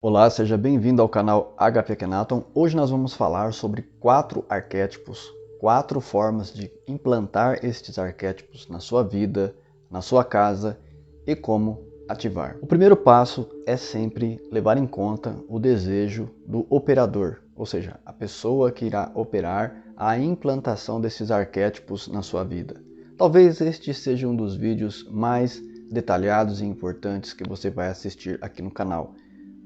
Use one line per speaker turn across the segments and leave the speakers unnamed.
Olá, seja bem-vindo ao canal HP Akhenaton. Hoje nós vamos falar sobre 4 arquétipos, 4 formas de implantar estes arquétipos na sua vida, na sua casa e como ativar. O primeiro passo é sempre levar em conta o desejo do operador, ou seja, a pessoa que irá operar a implantação desses arquétipos na sua vida. Talvez este seja um dos vídeos mais detalhados e importantes que você vai assistir aqui no canal.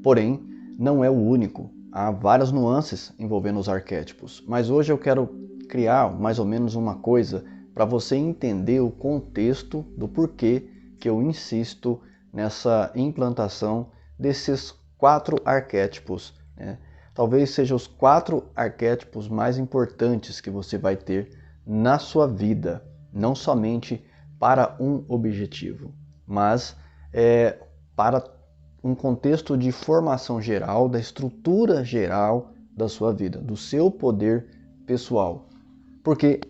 Porém, não é o único. Há várias nuances envolvendo os arquétipos, mas hoje eu quero criar mais ou menos uma coisa para você entender o contexto do porquê que eu insisto nessa implantação desses 4 arquétipos, né? Talvez sejam os 4 arquétipos mais importantes que você vai ter na sua vida, não somente para um objetivo, mas para um contexto de formação geral, da estrutura geral da sua vida, do seu poder pessoal. Porque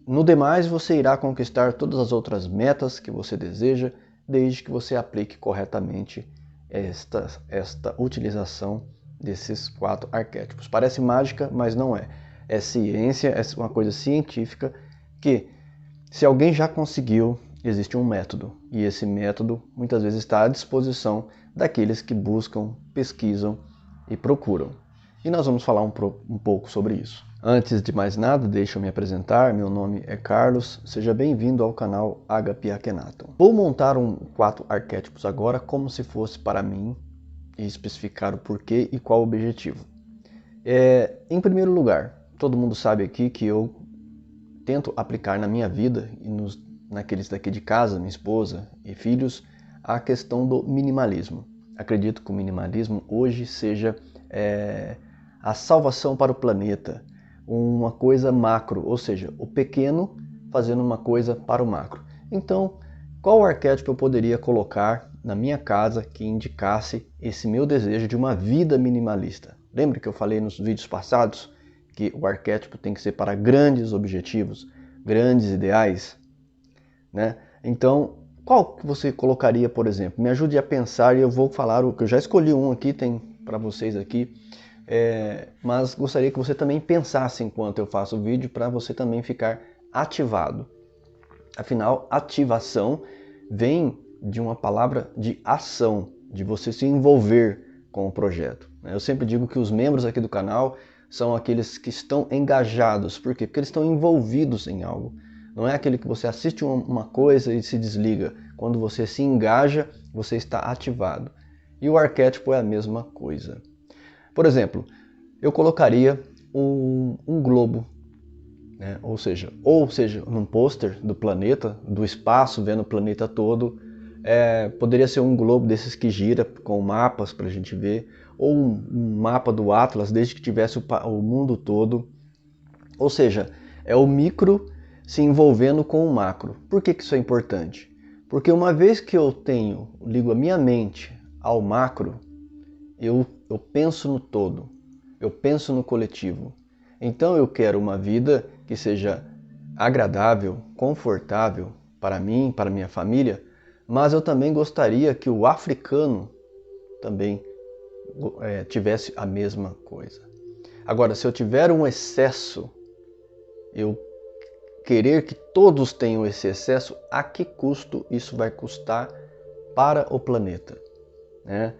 no demais você irá conquistar todas as outras metas que você deseja, desde que você aplique corretamente esta utilização desses 4 arquétipos. Parece mágica, mas não é. É ciência, é uma coisa científica que, se alguém já conseguiu, existe um método. E esse método muitas vezes está à disposição daqueles que buscam, pesquisam e procuram. E nós vamos falar um pouco sobre isso. Antes de mais nada, deixa eu me apresentar. Meu nome é Carlos. Seja bem-vindo ao canal HP Akhenaton. Vou montar 4 arquétipos agora como se fosse para mim e especificar o porquê e qual o objetivo. Em primeiro lugar, todo mundo sabe aqui que eu tento aplicar na minha vida e naqueles daqui de casa, minha esposa e filhos, a questão do minimalismo. Acredito que o minimalismo hoje seja a salvação para o planeta, uma coisa macro, ou seja, o pequeno fazendo uma coisa para o macro. Então, qual arquétipo eu poderia colocar na minha casa que indicasse esse meu desejo de uma vida minimalista? Lembra que eu falei nos vídeos passados que o arquétipo tem que ser para grandes objetivos, grandes ideais, né? Então, qual que você colocaria, por exemplo? Me ajude a pensar e eu vou falar o que eu já escolhi um aqui, tem para vocês aqui, mas gostaria que você também pensasse enquanto eu faço o vídeo para você também ficar ativado. Afinal, ativação vem de uma palavra de ação, de você se envolver com o projeto. Eu sempre digo que os membros aqui do canal são aqueles que estão engajados. Por quê? Porque eles estão envolvidos em algo. Não é aquele que você assiste uma coisa e se desliga. Quando você se engaja, você está ativado. E o arquétipo é a mesma coisa. Por exemplo, eu colocaria um globo, né? Ou seja, num pôster do planeta, do espaço, vendo o planeta todo. Poderia ser um globo desses que gira com mapas para a gente ver, ou um mapa do Atlas, desde que tivesse o mundo todo. Ou seja, é o micro se envolvendo com o macro. Por que isso é importante? Porque uma vez que eu ligo a minha mente ao macro, eu penso no todo, eu penso no coletivo. Então eu quero uma vida que seja agradável, confortável para mim, para minha família, mas eu também gostaria que o africano também tivesse a mesma coisa. Agora, se eu tiver um excesso, eu querer que todos tenham esse excesso, a que custo isso vai custar para o planeta, né?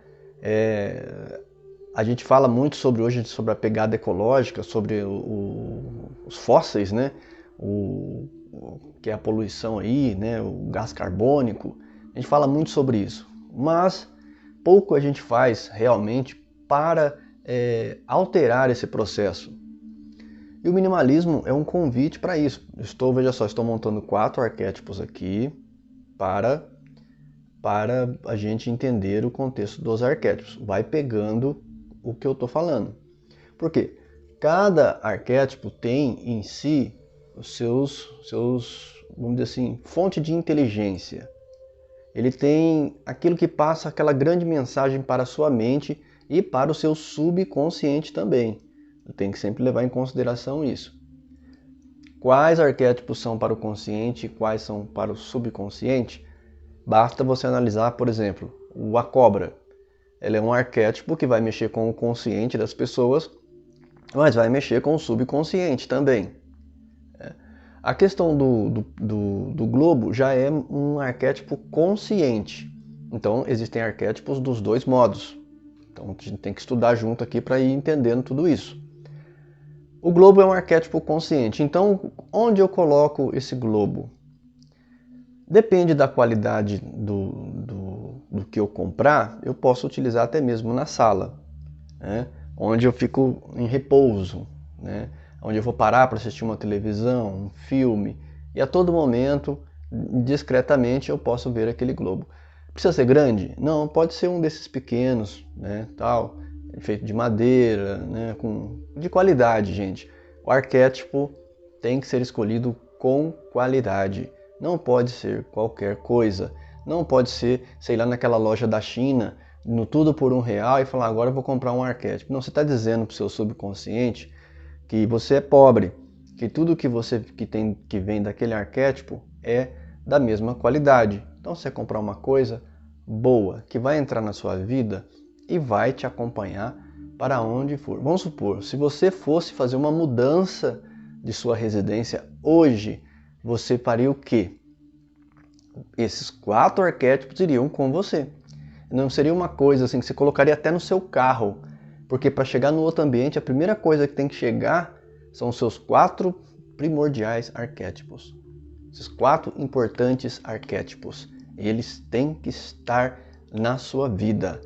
A gente fala muito hoje sobre a pegada ecológica, sobre os fósseis, né? Que é a poluição aí, né? O gás carbônico. A gente fala muito sobre isso, mas pouco a gente faz realmente para alterar esse processo. E o minimalismo é um convite para isso. Veja só, estou montando 4 arquétipos aqui para a gente entender o contexto dos arquétipos. Vai pegando o que eu estou falando. Por quê? Cada arquétipo tem em si os seus, vamos dizer assim, fonte de inteligência. Ele tem aquilo que passa aquela grande mensagem para a sua mente e para o seu subconsciente também. Tem que sempre levar em consideração isso. Quais arquétipos são para o consciente e quais são para o subconsciente? Basta você analisar, por exemplo, a cobra. Ela é um arquétipo que vai mexer com o consciente das pessoas, mas vai mexer com o subconsciente também. A questão do globo já é um arquétipo consciente. Então, existem arquétipos dos dois modos. Então, a gente tem que estudar junto aqui para ir entendendo tudo isso. O globo é um arquétipo consciente. Então, onde eu coloco esse globo? Depende da qualidade do que eu comprar, eu posso utilizar até mesmo na sala, né? Onde eu fico em repouso, né? Onde eu vou parar para assistir uma televisão, um filme, e a todo momento, discretamente, eu posso ver aquele globo. Precisa ser grande? Não, pode ser um desses pequenos, né, tal, feito de madeira, né, de qualidade, gente. O arquétipo tem que ser escolhido com qualidade. Não pode ser qualquer coisa. Não pode ser, sei lá, naquela loja da China, no tudo por R$1 e falar, agora eu vou comprar um arquétipo. Não, você está dizendo para o seu subconsciente que você é pobre, que tudo que vem daquele arquétipo é da mesma qualidade. Então você comprar uma coisa boa, que vai entrar na sua vida e vai te acompanhar para onde for. Vamos supor, se você fosse fazer uma mudança de sua residência hoje, você faria o quê? Esses 4 arquétipos iriam com você. Não seria uma coisa assim que você colocaria até no seu carro, porque para chegar no outro ambiente, a primeira coisa que tem que chegar são os seus 4 primordiais arquétipos. Esses 4 importantes arquétipos, eles têm que estar na sua vida.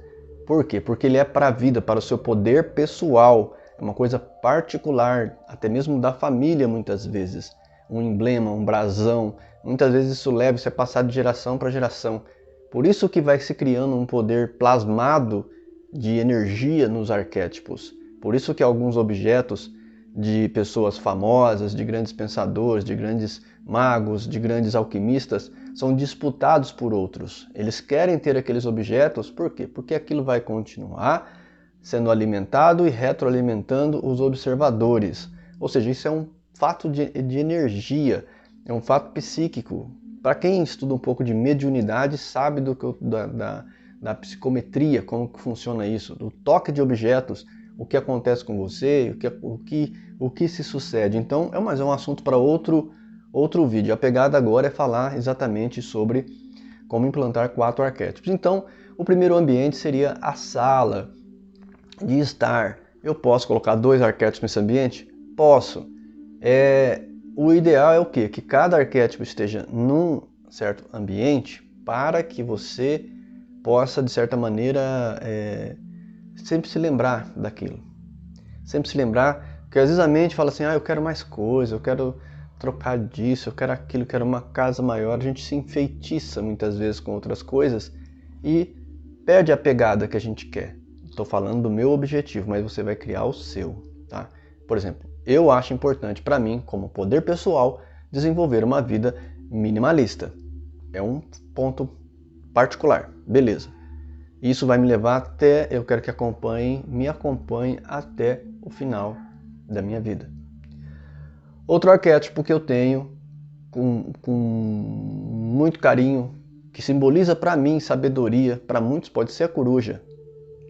Por quê? Porque ele é para a vida, para o seu poder pessoal, é uma coisa particular, até mesmo da família muitas vezes. Um emblema, um brasão, muitas vezes isso é passado de geração para geração. Por isso que vai se criando um poder plasmado de energia nos arquétipos. Por isso que alguns objetos de pessoas famosas, de grandes pensadores, de grandes magos, de grandes alquimistas, são disputados por outros. Eles querem ter aqueles objetos, por quê? Porque aquilo vai continuar sendo alimentado e retroalimentando os observadores. Ou seja, isso é um fato de energia, é um fato psíquico. Para quem estuda um pouco de mediunidade, sabe da psicometria, como que funciona isso, do toque de objetos, o que acontece com você, o que se sucede. Então, é um assunto para outro vídeo. A pegada agora é falar exatamente sobre como implantar 4 arquétipos. Então, o primeiro ambiente seria a sala de estar. Eu posso colocar 2 arquétipos nesse ambiente? Posso. O ideal é o quê? Que cada arquétipo esteja num certo ambiente para que você possa, de certa maneira, sempre se lembrar daquilo. Sempre se lembrar, porque às vezes a mente fala assim, eu quero mais coisa, eu quero trocar disso, eu quero aquilo, eu quero uma casa maior. A gente se enfeitiça muitas vezes com outras coisas e perde a pegada que a gente quer. Estou falando do meu objetivo, mas você vai criar o seu, tá? Por exemplo, eu acho importante para mim, como poder pessoal, desenvolver uma vida minimalista. É um ponto particular, beleza. Isso vai me levar até, eu quero que me acompanhe até o final da minha vida. Outro arquétipo que eu tenho com muito carinho, que simboliza para mim sabedoria, para muitos pode ser a coruja,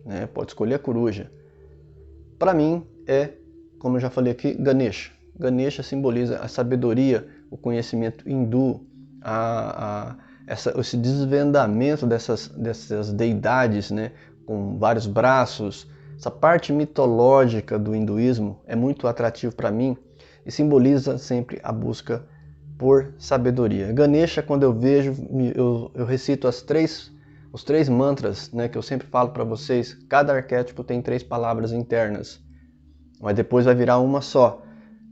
né? Pode escolher a coruja. Para mim é, como eu já falei aqui, Ganesha. Ganesha simboliza a sabedoria, o conhecimento hindu, esse desvendamento dessas deidades, né, com vários braços. Essa parte mitológica do hinduísmo é muito atrativo para mim e simboliza sempre a busca por sabedoria. Ganesha, quando eu vejo, eu recito os 3 mantras, né, que eu sempre falo para vocês. Cada arquétipo tem 3 palavras internas, mas depois vai virar uma só.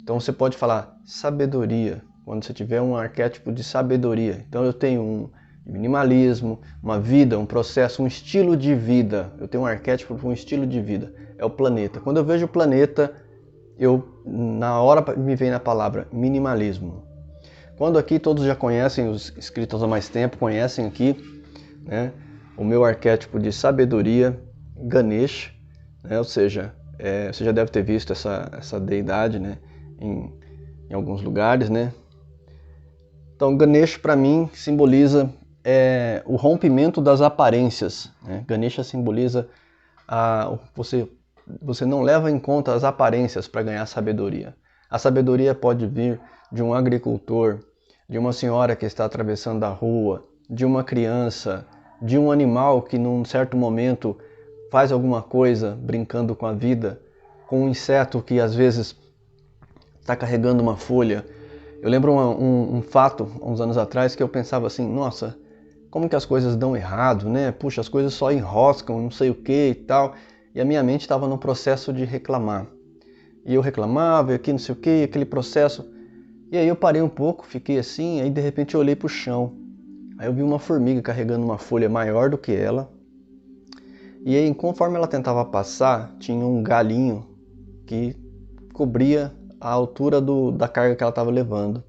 Então você pode falar sabedoria, quando você tiver um arquétipo de sabedoria. Então eu tenho um minimalismo, uma vida, um processo, um estilo de vida. Eu tenho um arquétipo para um estilo de vida. É o planeta. Quando eu vejo o planeta, na hora me vem a palavra minimalismo. Quando aqui todos já conhecem, os inscritos há mais tempo conhecem aqui, né, o meu arquétipo de sabedoria, Ganesha, né, ou seja, você já deve ter visto essa deidade, né, em alguns lugares, né? Então Ganesha para mim simboliza o rompimento das aparências, né? Ganesha simboliza você não leva em conta as aparências para ganhar sabedoria. A sabedoria pode vir de um agricultor, de uma senhora que está atravessando a rua, de uma criança, de um animal que num certo momento faz alguma coisa brincando com a vida, com um inseto que às vezes está carregando uma folha. Eu lembro um fato, uns anos atrás, que eu pensava assim, nossa, como que as coisas dão errado, né? Puxa, as coisas só enroscam, não sei o que e tal. E a minha mente estava no processo de reclamar. E eu reclamava, e aqui não sei o que, aquele processo. E aí eu parei um pouco, fiquei assim, aí de repente eu olhei para o chão. Aí eu vi uma formiga carregando uma folha maior do que ela. E aí, conforme ela tentava passar, tinha um galinho que cobria a altura da carga que ela estava levando.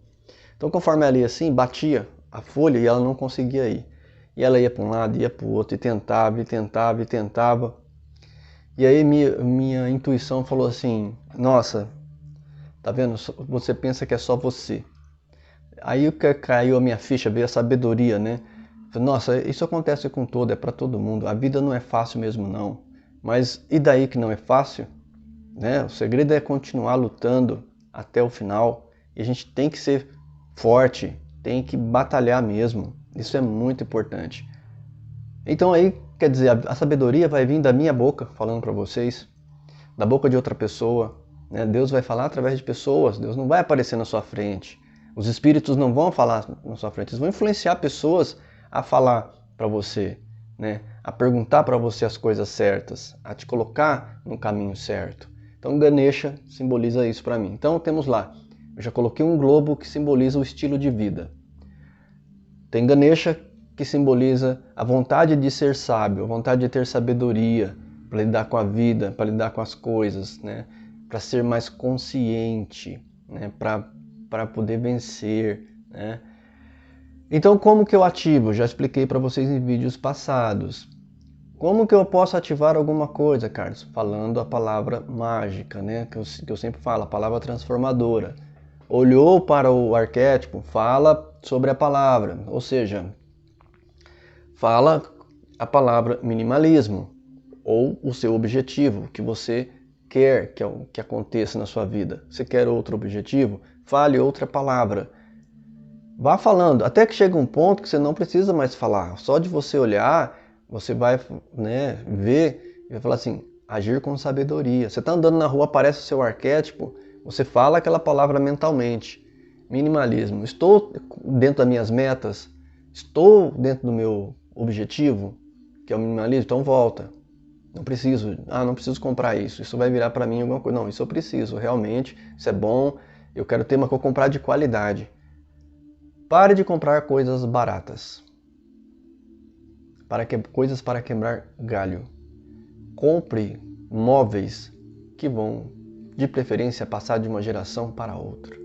Então, conforme ela ia assim, batia a folha e ela não conseguia ir. E ela ia para um lado, ia para o outro, e tentava, e tentava, e tentava. E aí minha intuição falou assim, nossa, tá vendo? Você pensa que é só você. Aí caiu a minha ficha, veio a sabedoria, né? Nossa, isso acontece com todo, é para todo mundo. A vida não é fácil mesmo não. Mas e daí que não é fácil? Né? O segredo é continuar lutando até o final. E a gente tem que ser forte, tem que batalhar mesmo. Isso é muito importante. Então aí, quer dizer, a sabedoria vai vir da minha boca, falando para vocês, da boca de outra pessoa. Né? Deus vai falar através de pessoas, Deus não vai aparecer na sua frente. Os espíritos não vão falar na sua frente, eles vão influenciar pessoas a falar para você, né? A perguntar para você as coisas certas, a te colocar no caminho certo. Então Ganesha simboliza isso para mim. Então temos lá, eu já coloquei um globo que simboliza o estilo de vida. Tem Ganesha que simboliza a vontade de ser sábio, a vontade de ter sabedoria para lidar com a vida, para lidar com as coisas, né? Para ser mais consciente, né? Para poder vencer, né? Então, como que eu ativo? Já expliquei para vocês em vídeos passados. Como que eu posso ativar alguma coisa, Carlos? Falando a palavra mágica, né? Que eu sempre falo, a palavra transformadora. Olhou para o arquétipo, fala sobre a palavra, ou seja, fala a palavra minimalismo, ou o seu objetivo, que você quer que aconteça na sua vida. Você quer outro objetivo? Fale outra palavra. Vá falando, até que chega um ponto que você não precisa mais falar. Só de você olhar, você vai, né, ver e vai falar assim, agir com sabedoria. Você está andando na rua, aparece o seu arquétipo, você fala aquela palavra mentalmente. Minimalismo. Estou dentro das minhas metas? Estou dentro do meu objetivo, que é o minimalismo? Então volta. Não preciso, não preciso comprar isso. Isso vai virar para mim alguma coisa. Não, isso eu preciso, realmente. Isso é bom. Eu quero ter, mas vou comprar de qualidade. Pare de comprar coisas baratas. Coisas para quebrar galho. Compre móveis que vão, de preferência, passar de uma geração para outra.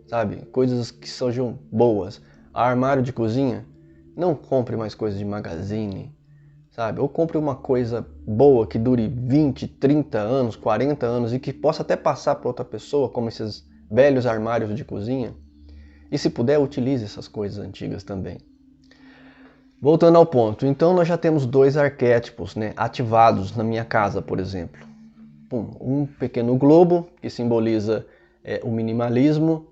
Sabe? Coisas que sejam boas. Armário de cozinha, não compre mais coisas de magazine. Sabe? Ou compre uma coisa boa que dure 20, 30 anos, 40 anos e que possa até passar para outra pessoa, como esses velhos armários de cozinha. E se puder, utilize essas coisas antigas também. Voltando ao ponto, então nós já temos dois arquétipos, né, ativados na minha casa, por exemplo. Um pequeno globo, que simboliza o minimalismo,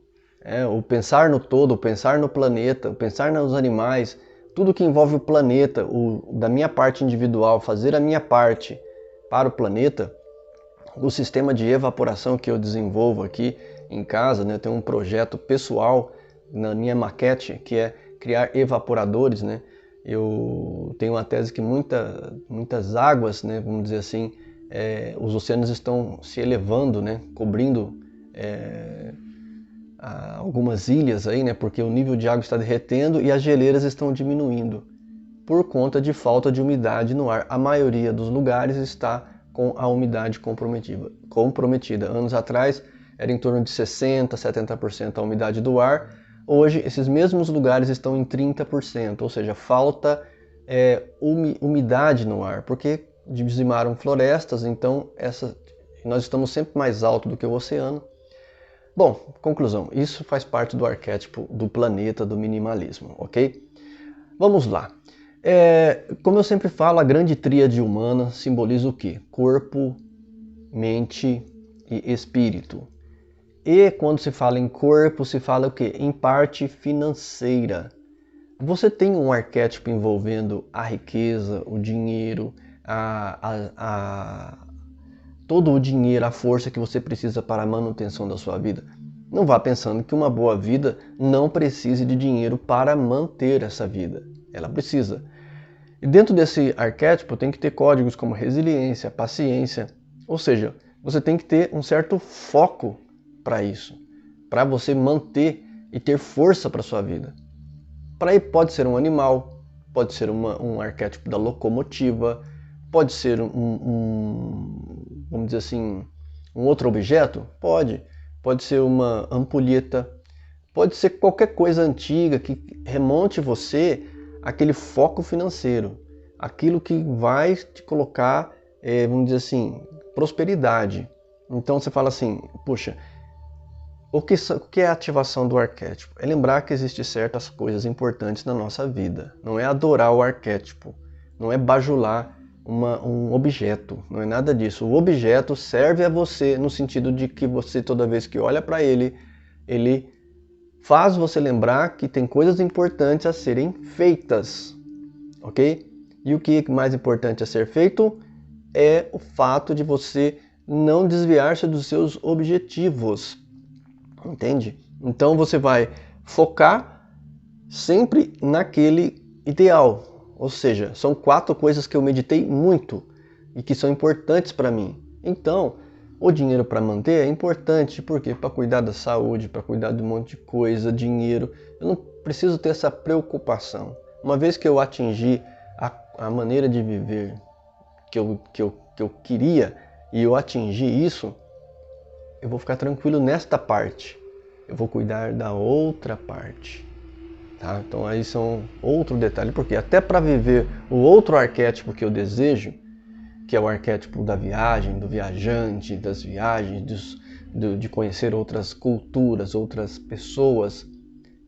o pensar no todo, o pensar no planeta, o pensar nos animais, tudo que envolve o planeta, da minha parte individual, fazer a minha parte para o planeta, o sistema de evaporação que eu desenvolvo aqui em casa, né, eu tenho um projeto pessoal na minha maquete, que é criar evaporadores, né? Eu tenho uma tese que muitas águas, né, vamos dizer assim, os oceanos estão se elevando, né, cobrindo algumas ilhas aí, né, porque o nível de água está derretendo e as geleiras estão diminuindo por conta de falta de umidade no ar. A maioria dos lugares está com a umidade comprometida. Anos atrás era em torno de 60%, 70% a umidade do ar. Hoje, esses mesmos lugares estão em 30%, ou seja, falta umidade no ar, porque dizimaram florestas, então nós estamos sempre mais alto do que o oceano. Bom, conclusão, isso faz parte do arquétipo do planeta do minimalismo, ok? Vamos lá. Como eu sempre falo, a grande tríade humana simboliza o quê? Corpo, mente e espírito. E quando se fala em corpo, se fala o quê? Em parte financeira. Você tem um arquétipo envolvendo a riqueza, o dinheiro, todo o dinheiro, a força que você precisa para a manutenção da sua vida. Não vá pensando que uma boa vida não precise de dinheiro para manter essa vida. Ela precisa. E dentro desse arquétipo tem que ter códigos como resiliência, paciência. Ou seja, você tem que ter um certo foco para isso, para você manter e ter força para a sua vida. Para aí pode ser um animal, pode ser um arquétipo da locomotiva, pode ser vamos dizer assim, um outro objeto? Pode ser uma ampulheta, pode ser qualquer coisa antiga que remonte você àquele foco financeiro, aquilo que vai te colocar, vamos dizer assim, prosperidade. Então você fala assim, puxa, o que é a ativação do arquétipo? É lembrar que existem certas coisas importantes na nossa vida. Não é adorar o arquétipo, não é bajular um objeto, não é nada disso. O objeto serve a você no sentido de que você, toda vez que olha para ele, ele faz você lembrar que tem coisas importantes a serem feitas, ok? E o que é mais importante a ser feito é o fato de você não desviar-se dos seus objetivos. Entende? Então você vai focar sempre naquele ideal. Ou seja, são 4 coisas que eu meditei muito e que são importantes para mim. Então, o dinheiro para manter é importante, porque para cuidar da saúde, para cuidar de um monte de coisa, dinheiro, eu não preciso ter essa preocupação. Uma vez que eu atingi a maneira de viver que eu queria e eu atingi isso, eu vou ficar tranquilo nesta parte. Eu vou cuidar da outra parte. Tá? Então aí são outro detalhe, porque até para viver o outro arquétipo que eu desejo, que é o arquétipo da viagem, do viajante, das viagens, de conhecer outras culturas, outras pessoas,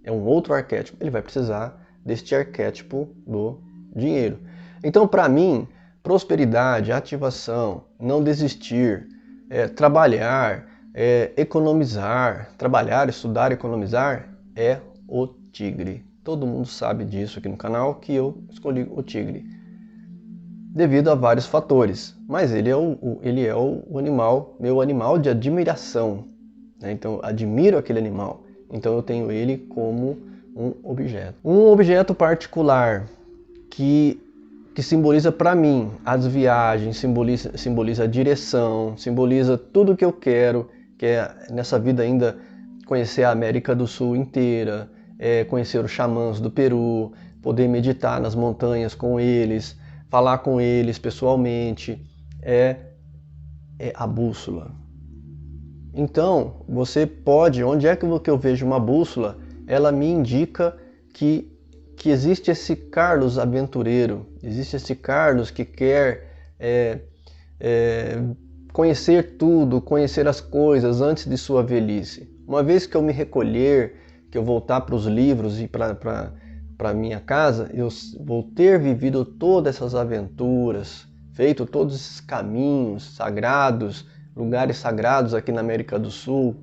é um outro arquétipo. Ele vai precisar deste arquétipo do dinheiro. Então, para mim, prosperidade, ativação, não desistir, trabalhar, economizar, trabalhar, estudar, economizar, é o tigre. Todo mundo sabe disso aqui no canal, que eu escolhi o tigre. Devido a vários fatores, mas ele é o animal, meu animal de admiração. Né? Então, eu admiro aquele animal. Então, eu tenho ele como um objeto. Um objeto particular que simboliza para mim as viagens, simboliza a direção, simboliza tudo que eu quero, que é nessa vida ainda conhecer a América do Sul inteira, conhecer os xamãs do Peru, poder meditar nas montanhas com eles, falar com eles pessoalmente, é a bússola. Então, você pode, onde é que eu vejo uma bússola, ela me indica que existe esse Carlos aventureiro, existe esse Carlos que quer conhecer tudo, conhecer as coisas antes de sua velhice. Uma vez que eu me recolher, que eu voltar para os livros e para minha casa, eu vou ter vivido todas essas aventuras, feito todos esses caminhos sagrados, lugares sagrados aqui na América do Sul.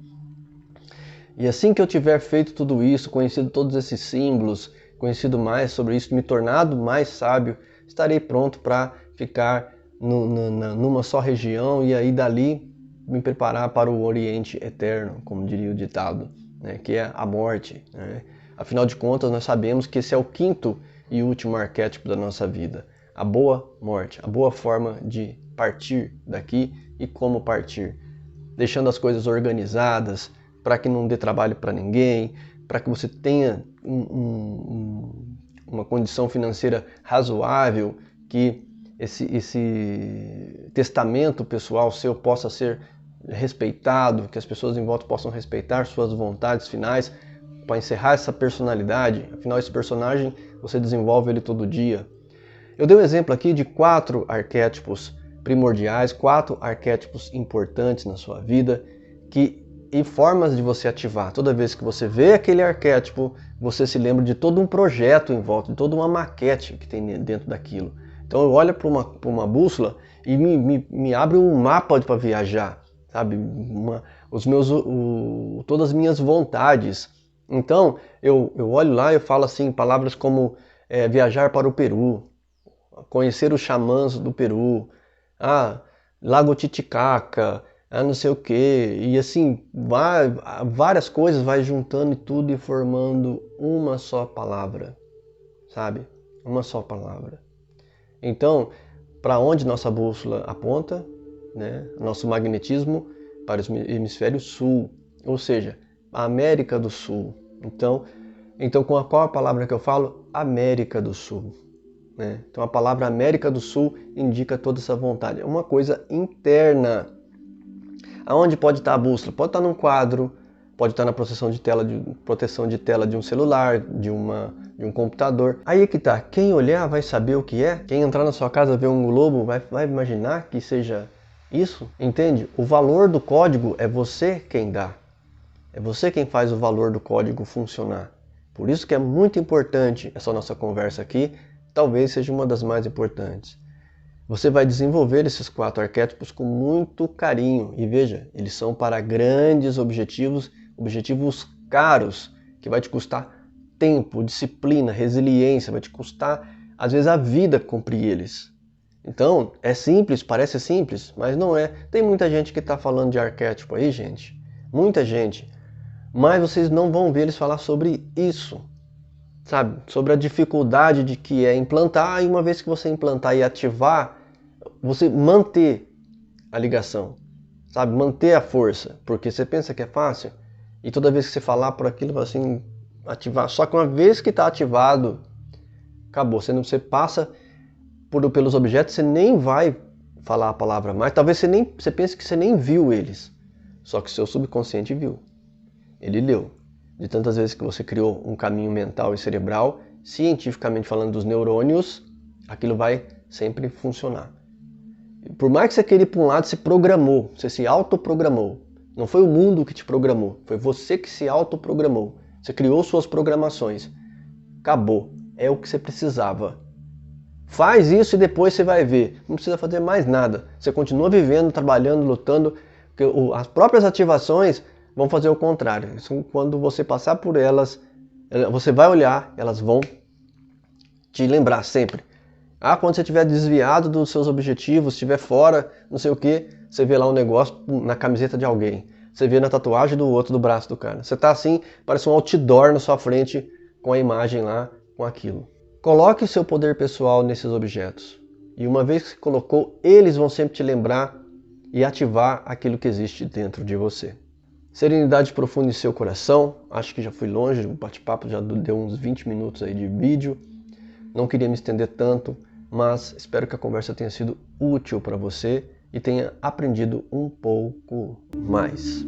E assim que eu tiver feito tudo isso, conhecido todos esses símbolos, conhecido mais sobre isso, me tornado mais sábio, estarei pronto para ficar numa só região e aí dali me preparar para o Oriente Eterno, como diria o ditado, né, que é a morte. Né? Afinal de contas, nós sabemos que esse é o 5º e último arquétipo da nossa vida. A boa morte, a boa forma de partir daqui e como partir. Deixando as coisas organizadas para que não dê trabalho para ninguém, para que você tenha uma condição financeira razoável, que esse testamento pessoal seu possa ser respeitado, que as pessoas em volta possam respeitar suas vontades finais, para encerrar essa personalidade. Afinal, esse personagem, você desenvolve ele todo dia. Eu dei um exemplo aqui de 4 arquétipos primordiais, 4 arquétipos importantes na sua vida, que
e formas de você ativar. Toda vez que você vê aquele arquétipo, você se lembra de todo um projeto em volta, de toda uma maquete que tem dentro daquilo. Então eu olho para uma bússola e me abre um mapa para viajar, sabe? Todas as minhas vontades. Então eu olho lá e eu falo assim, palavras como viajar para o Peru, conhecer os xamãs do Peru, Lago Titicaca, não sei o que, e assim, várias coisas vai juntando e tudo e formando uma só palavra, sabe? Uma só palavra. Então, para onde nossa bússola aponta, né? Nosso magnetismo para o hemisfério sul, ou seja, a América do Sul. Então qual a palavra que eu falo? América do Sul. Né? Então a palavra América do Sul indica toda essa vontade. É uma coisa interna. Aonde pode estar a bússola? Pode estar num quadro, pode estar na proteção de tela de um celular, de um computador. Aí que tá, quem olhar vai saber o que é. Quem entrar na sua casa ver um globo vai imaginar que seja isso, entende? O valor do código é você quem dá. É você quem faz o valor do código funcionar. Por isso que é muito importante essa nossa conversa aqui, talvez seja uma das mais importantes. Você vai desenvolver esses 4 arquétipos com muito carinho. E veja, eles são para grandes objetivos, objetivos caros, que vai te custar tempo, disciplina, resiliência, vai te custar, às vezes, a vida cumprir eles. Então, é simples, parece simples, mas não é. Tem muita gente que está falando de arquétipo aí, gente. Muita gente. Mas vocês não vão ver eles falar sobre isso. Sabe? Sobre a dificuldade de que é implantar, e uma vez que você implantar e ativar, você manter a ligação, sabe? Manter a força, porque você pensa que é fácil, e toda vez que você falar por aquilo, assim, ativar. Só que uma vez que está ativado, acabou. Você passa pelos objetos, você nem vai falar a palavra mais. Talvez você pense que você nem viu eles, só que o seu subconsciente viu. Ele leu. De tantas vezes que você criou um caminho mental e cerebral, cientificamente falando dos neurônios, aquilo vai sempre funcionar. Por mais que você queira ir para um lado, você programou, você se autoprogramou. Não foi o mundo que te programou, foi você que se autoprogramou. Você criou suas programações. Acabou. É o que você precisava. Faz isso e depois você vai ver. Não precisa fazer mais nada. Você continua vivendo, trabalhando, lutando. Porque as próprias ativações vão fazer o contrário. Quando você passar por elas, você vai olhar, elas vão te lembrar sempre. Quando você estiver desviado dos seus objetivos, estiver fora, não sei o que, você vê lá um negócio na camiseta de alguém. Você vê na tatuagem do outro, do braço do cara. Você tá assim, parece um outdoor na sua frente com a imagem lá, com aquilo. Coloque o seu poder pessoal nesses objetos. E uma vez que você colocou, eles vão sempre te lembrar e ativar aquilo que existe dentro de você. Serenidade profunda em seu coração. Acho que já fui longe, o bate-papo já deu uns 20 minutos aí de vídeo. Não queria me estender tanto, mas espero que a conversa tenha sido útil para você e tenha aprendido um pouco mais.